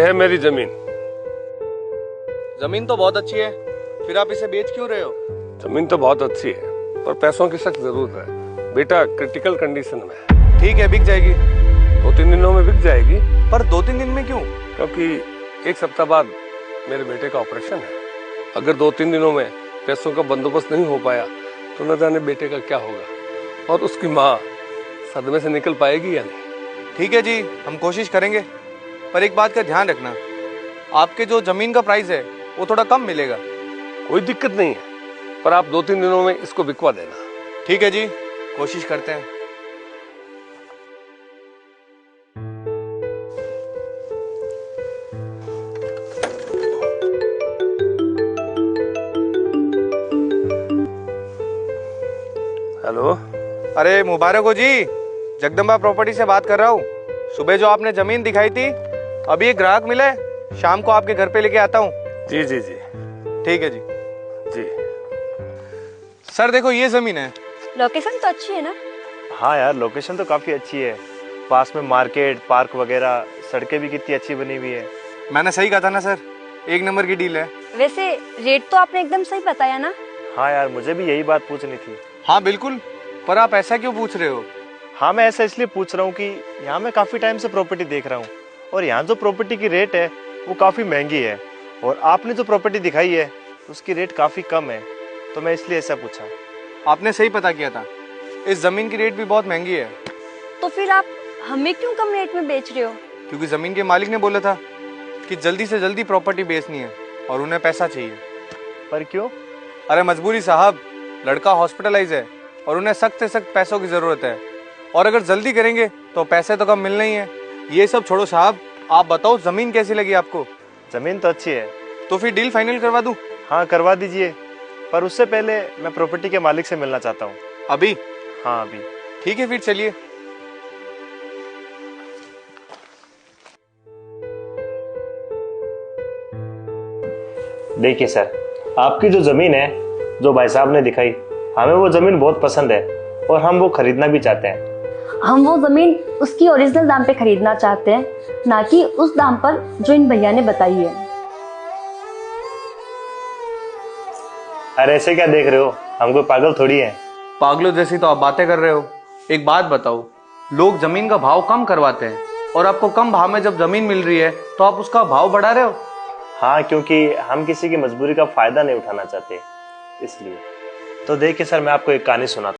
है मेरी जमीन। जमीन तो बहुत अच्छी है, फिर आप इसे बेच क्यों रहे हो? जमीन तो बहुत अच्छी है पर पैसों की सख्त जरूरत है। बेटा क्रिटिकल कंडीशन में है। ठीक है, बिक जाएगी। 2-3 दिनों में बिक जाएगी। पर 2-3 दिन में क्यों? क्योंकि 1 सप्ताह बाद मेरे बेटे का ऑपरेशन है। अगर 2-3 दिनों में पैसों का बंदोबस्त नहीं हो पाया तो न जाने बेटे का क्या होगा और उसकी माँ सदमे से निकल पाएगी या नहीं। ठीक है जी, हम कोशिश करेंगे, पर एक बात का ध्यान रखना, आपके जो जमीन का प्राइस है वो थोड़ा कम मिलेगा। कोई दिक्कत नहीं है, पर आप 2-3 दिनों में इसको बिकवा देना। ठीक है जी, कोशिश करते हैं। हेलो। अरे मुबारक हो जी, जगदम्बा प्रॉपर्टी से बात कर रहा हूँ। सुबह जो आपने जमीन दिखाई थी, अभी एक ग्राहक मिला है, शाम को आपके घर पे लेके आता हूँ। जी जी जी। ठीक है जी। जी सर देखो, ये जमीन है। लोकेशन तो अच्छी है ना? हाँ यार, लोकेशन तो काफ़ी अच्छी है। पास में मार्केट, पार्क वगैरह, सड़कें भी कितनी अच्छी बनी हुई है। मैंने सही कहा था ना सर, 1 नंबर की डील है। वैसे रेट तो आपने एकदम सही बताया ना? हाँ यार, मुझे भी यही बात पूछनी थी। हाँ बिल्कुल, पर आप ऐसा क्यों पूछ रहे हो? हाँ, मैं ऐसा इसलिए पूछ रहा हूँ कि यहाँ मैं काफ़ी टाइम से प्रॉपर्टी देख रहा हूँ और यहाँ जो प्रॉपर्टी की रेट है वो काफ़ी महंगी है और आपने जो प्रॉपर्टी दिखाई है उसकी रेट काफ़ी कम है, तो मैं इसलिए ऐसा पूछा। आपने सही पता किया था, इस जमीन की रेट भी बहुत महंगी है। तो फिर आप हमें क्यों कम रेट में बेच रहे हो? क्योंकि जमीन के मालिक ने बोला था कि जल्दी से जल्दी प्रॉपर्टी बेचनी है और उन्हें पैसा चाहिए। पर क्यों? अरे मजबूरी साहब, लड़का हॉस्पिटलाइज है और उन्हें सख्त से सख्त पैसों की जरूरत है, और अगर जल्दी करेंगे तो पैसे तो कम मिलने ही है। ये सब छोड़ो साहब, आप बताओ जमीन कैसी लगी आपको? ज़मीन तो अच्छी है। तो फिर डील फाइनल करवा दूं? हाँ करवा दीजिए, पर उससे पहले मैं प्रॉपर्टी के मालिक से मिलना चाहता हूँ। अभी? हाँ अभी। ठीक है, फिर चलिए। देखिए सर, आपकी जो ज़मीन है, जो भाई साहब ने दिखाई, हमें वो ज़मीन बहुत पसंद है और हम वो खरीदना भी चाहते हैं। हम वो जमीन उसकी ओरिजिनल दाम पे खरीदना चाहते हैं, ना कि उस दाम पर जो इन भैया ने बताई है। अरे ऐसे क्या देख रहे हो, हम कोई पागल थोड़ी हैं। पागलों जैसी तो आप बातें कर रहे हो। एक बात बताओ, लोग जमीन का भाव कम करवाते हैं और आपको कम भाव में जब जमीन मिल रही है तो आप उसका भाव बढ़ा रहे हो। हाँ, क्योंकि हम किसी की मजबूरी का फायदा नहीं उठाना चाहते, इसलिए। तो देखिए सर, मैं आपको एक कहानी सुनाता हूं।